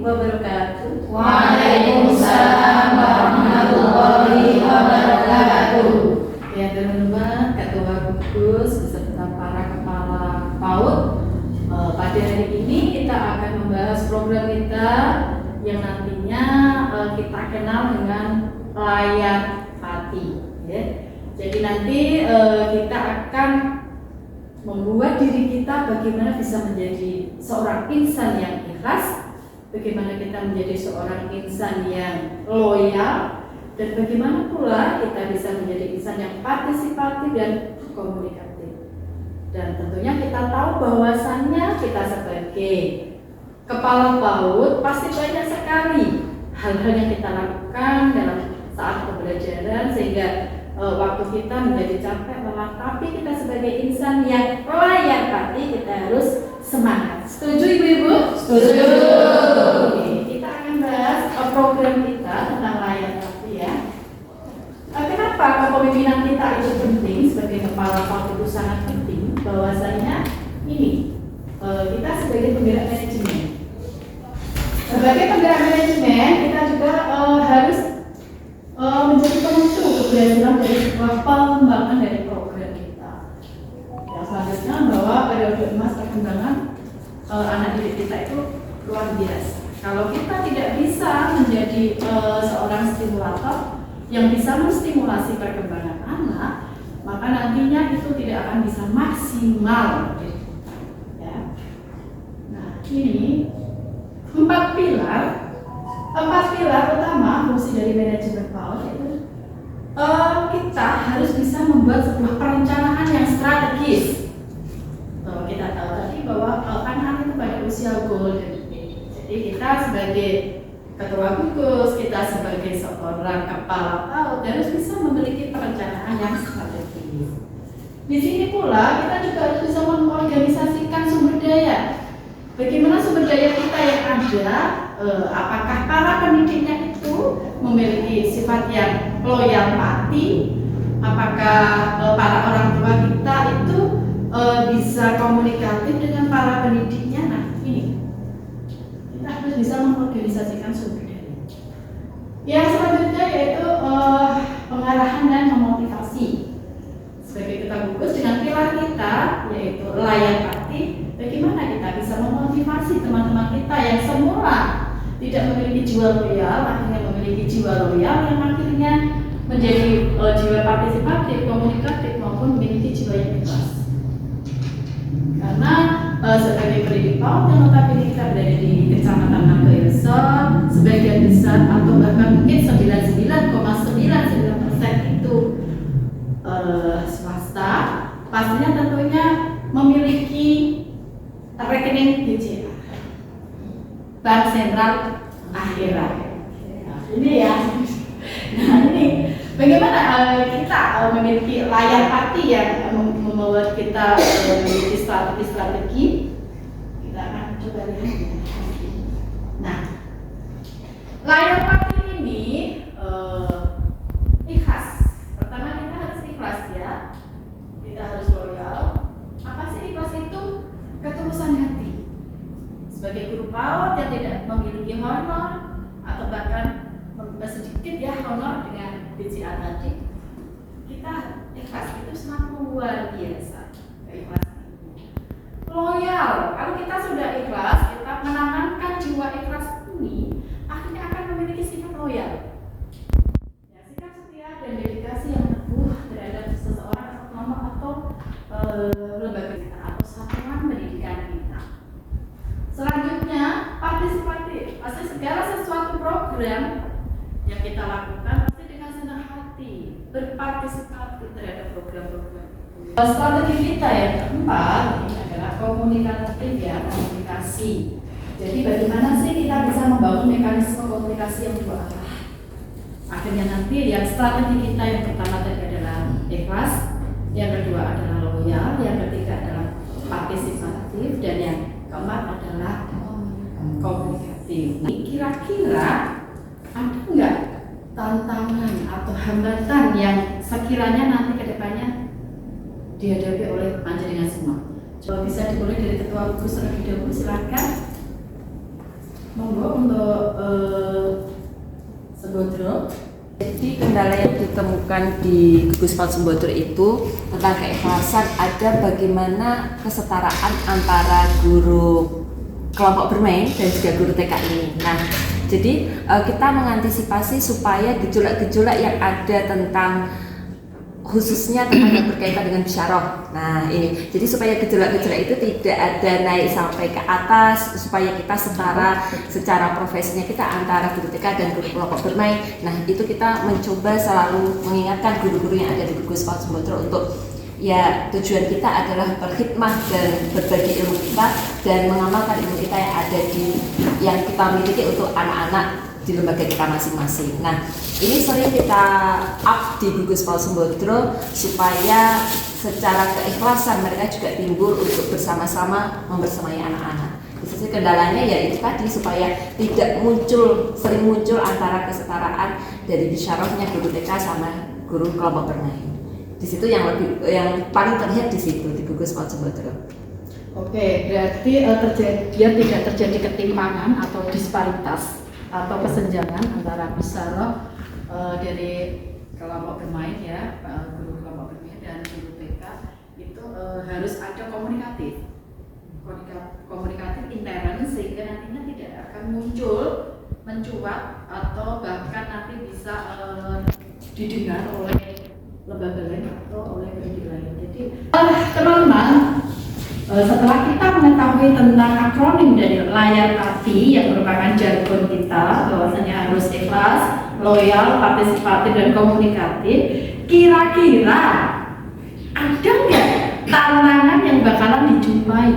wabarakatuh. Waalaikumsalam warahmatullahi wabarakatuh. Ya teman-teman, Ketua Gugus beserta para kepala PAUD, pada hari ini kita akan membahas program kita yang nantinya kita kenal dengan layak hati. Ya. Jadi nanti kita akan membuat diri kita bagaimana bisa menjadi seorang insan yang ikhlas, bagaimana kita menjadi seorang insan yang loyal, dan bagaimana pula kita bisa menjadi insan yang partisipatif dan komunikatif. Dan tentunya kita tahu bahwasannya kita sebagai kepala PAUD pasti banyak sekali hal-hal yang kita lakukan dalam saat pembelajaran sehingga waktu kita menjadi capek lelah, tapi kita sebagai insan yang layak hati kita harus semangat. Setuju ibu-ibu? Setuju. Oke, kita akan bahas program kita tentang layak hati ya. Kenapa kepemimpinan kita itu penting sebagai kepala PAUD itu sangat penting? Bahwasanya ini kita sebagai penggerak manajemen. Sebagai penggerak manajemen kita juga harus menjadi penentu keberhasilan dari sebuah pengembangan dari program kita. Yang selanjutnya bahwa periode emas perkembangan anak didik kita itu luar biasa. Kalau kita tidak bisa menjadi seorang stimulator yang bisa menstimulasi perkembangan anak, maka nantinya itu tidak akan bisa maksimal. Ya. Nah, ini empat pilar utama fungsi dari manajemen PAUD itu kita harus bisa membuat sebuah perencanaan yang strategis. Kita tahu tadi bahwa anak-anak itu pada usia golden age. Jadi kita sebagai ketua gugus, kita sebagai seorang kepala PAUD harus bisa memiliki perencanaan yang strategis. Di sini pula kita juga harus bisa mengorganisasikan sumber daya. Bagaimana sumber daya kita yang ada, apakah para pendidiknya itu memiliki sifat yang loyal pati, apakah para orang tua kita itu bisa komunikatif dengan para pendidiknya. Nah ini kita harus bisa mengorganisasikan sumber daya. Yang selanjutnya yaitu pengarahan dan memotivasi. Sebagai kita gugus dengan pilar kita yaitu layak hati, bagaimana kita bisa memotivasi teman-teman kita yang semula tidak memiliki jiwa loyal, akhirnya memiliki jiwa loyal yang akhirnya menjadi jiwa partisipatif, komunikatif maupun memiliki jiwa yang ikhlas. Karena sebagai pendidik PAUD yang notabene kita berada di Kecamatan Nanggayoso, sebagian besar atau bahkan mungkin 99,99% itu swasta, pastinya tentunya memiliki rekening BCA, Bank Sentral Akhirat. Nah, ini ya. Nah ini bagaimana kita memiliki layak hati yang membuat kita memiliki strategi. Kita akan coba lihat. Nah, layak hati ini ikhlas. Pertama kita harus ikhlas ya. Kita harus loyal. Apa sih ikhlas itu? Ketulusan hati. Sebagai guru PAUD yang tidak memiliki honor atau bahkan sedikit ya honor dengan BCA tadi, kita ikhlas itu sangat luar biasa. Keikhlasan loyal. Kalau kita sudah ikhlas, kita menanamkan jiwa ikhlas ini, akhirnya akan memiliki sikap loyal. Ya, sikap setia dan dedikasi yang teguh terhadap seseorang atau kelompok atau lembaga kita atau satuan pendidikan kita. Selanjutnya partisipatif. Pasti segala sesuatu program yang kita lakukan pasti dengan senang hati berpartisipatif terhadap program-program. Strategi kita yang keempat ini adalah komunikatif ya, komunikasi. Jadi bagaimana sih kita bisa membangun mekanisme komunikasi yang dua arah? Akhirnya nanti yang strategi kita yang pertama tadi adalah ikhlas, yang kedua adalah loyal, yang ketiga adalah partisipatif, dan yang keempat adalah komunikatif. Kira-kira ada nggak tantangan atau hambatan yang sekiranya nanti ke depannya dihadapi oleh panjenengan semua? Coba bisa dimulai dari ketua gugus terlebih dahulu, silakan. Monggo untuk Sembodro. Jadi kendala yang ditemukan di Gugus PAUD Sembodro itu tentang keikhlasan, ada bagaimana kesetaraan antara guru kelompok bermain dan juga guru TK ini. Nah, jadi kita mengantisipasi supaya gejolak-gejolak yang ada tentang khususnya tentang yang berkaitan dengan bisyarah. Nah ini, jadi supaya gejolak-gejolak itu tidak ada naik sampai ke atas, supaya kita setara secara profesinya kita antara guru TK dan guru kelompok bermain. Nah itu kita mencoba selalu mengingatkan guru-guru yang ada di Gugus PAUD Sembodro untuk ya tujuan kita adalah berkhidmat dan berbagi ilmu kita dan mengamalkan ilmu kita yang kita miliki untuk anak-anak di lembaga kita masing-masing. Nah, ini sering kita up di Gugus PAUD Sembodro supaya secara keikhlasan mereka juga timbul untuk bersama-sama membersamai anak-anak. Di sisi kendalanya ya itu tadi supaya tidak sering muncul antara kesetaraan dari bisyarahnya guru TK sama guru kelompok bermain. Di situ yang paling terlihat di situ di Gugus PAUD Sembodro. Oke, berarti biar tidak terjadi ketimpangan atau disparitas atau kesenjangan antara bisyarah dari kelompok bermain ya, guru kelompok bermain dan guru TK itu harus ada komunikatif intern sehingga nantinya tidak akan muncul mencuat atau bahkan nanti bisa didengar oleh lembaga lain atau oleh pendidik lain. Jadi teman-teman, setelah kita mengetahui tentang akronim dari layar hati yang merupakan jargon kita, bahwasanya harus ikhlas, loyal, partisipatif, dan komunikatif, kira-kira ada nggak tantangan yang bakalan dijumpai?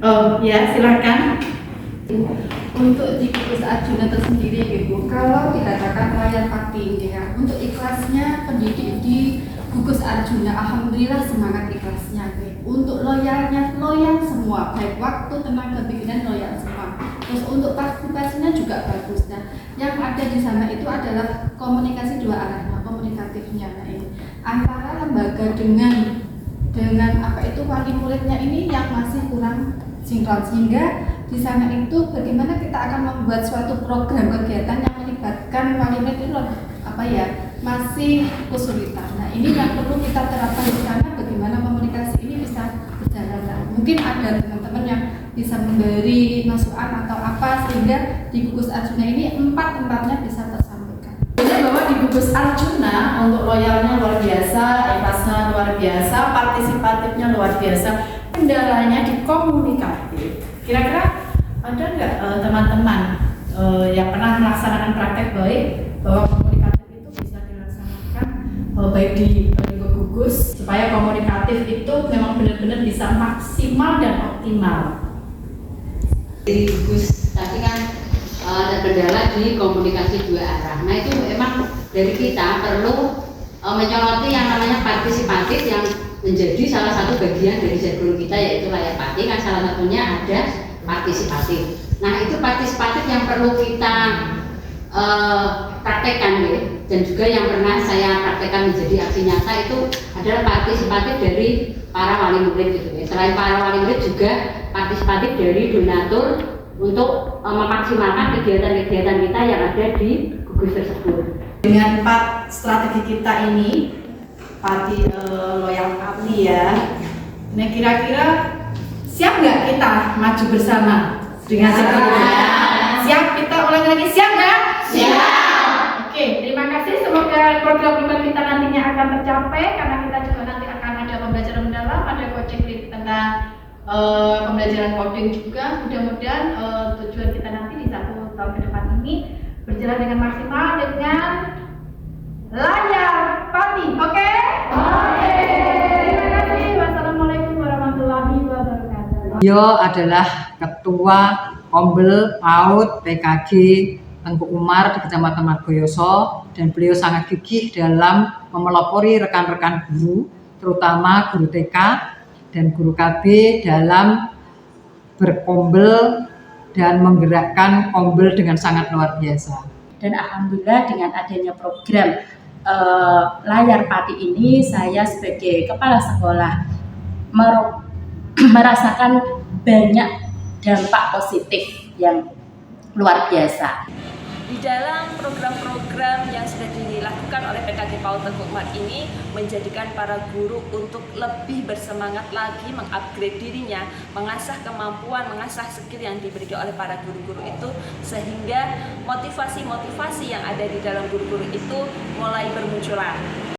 Oh ya, silakan. Untuk di Gugus Arjuna tersendiri Ibu, kalau dikatakan layar hati ya, untuk ikhlasnya pendidik di Gugus Arjuna alhamdulillah semangat ikhlasnya. Untuk loyalnya loyal semua, baik waktu, tenaga pikiran loyal semua. Terus untuk partisipasinya juga bagus. Nah, yang ada di sana itu adalah komunikasi dua arah, komunikatifnya. Nah, ini antara lembaga dengan wali muridnya ini yang masih kurang sinkron, sehingga di sana itu bagaimana kita akan membuat suatu program kegiatan yang melibatkan wali murid itu masih kesulitan. Nah ini yang perlu kita terapkan di sana, bagaimana komunikasi ini bisa berjalan. Nah, mungkin ada teman-teman yang bisa memberi masukan atau apa sehingga di Gugus Arjuna ini empatnya bisa tersampaikan. Bahwa di Gugus Arjuna untuk loyalnya luar biasa, ikhlasnya luar biasa, partisipatifnya luar biasa, kendalanya di komunikatif. Kira-kira ada nggak teman-teman yang pernah melaksanakan praktek baik bahwa komunikatif itu bisa dilaksanakan baik di gugus supaya komunikatif itu memang benar-benar bisa maksimal dan optimal. Di gugus tadi kan ada kendala di komunikasi dua arah. Nah itu memang dari kita perlu menyoroti yang namanya partisipatif yang menjadi salah satu bagian dari jargon kita, yaitu layar hati kan salah satunya ada partisipatif. Nah itu partisipatif yang perlu kita praktekkan ya. Dan juga yang pernah saya praktekkan menjadi aksi nyata itu adalah partisipatif dari para wali murid gitu ya. Selain para wali murid juga partisipatif dari donatur untuk memaksimalkan kegiatan-kegiatan kita yang ada di gugus tersebut. Dengan 4 strategi kita ini, loyal hati ya. Nah kira-kira siap nggak kita maju bersama dengan siap? Kita ulang lagi, siap nggak? Siap. Oke, terima kasih. Semoga program-program kita nantinya akan tercapai karena kita juga nanti akan ada pembelajaran mendalam, ada coaching tentang pembelajaran coding juga. Mudah-mudahan tujuan kita nanti di 1 tahun ke depan ini berjalan dengan maksimal dengan layar pati. Oke? Oke. Terima kasih. Wassalamualaikum warahmatullahi wabarakatuh. Beliau adalah Ketua Kombel PAUD PKG Tengku Umar di Kecamatan Margoyoso, dan beliau sangat gigih dalam memelopori rekan-rekan guru, terutama guru TK dan guru KB dalam berkombel dan menggerakkan kombel dengan sangat luar biasa. Dan alhamdulillah dengan adanya program layar pati ini, saya sebagai kepala sekolah merasakan banyak dampak positif yang luar biasa. Di dalam program-program yang sudah dilakukan oleh PKG PAUD Tengku Umar ini menjadikan para guru untuk lebih bersemangat lagi mengupgrade dirinya, mengasah kemampuan, mengasah skill yang diberikan oleh para guru-guru itu, sehingga motivasi-motivasi yang ada di dalam guru-guru itu mulai bermunculan.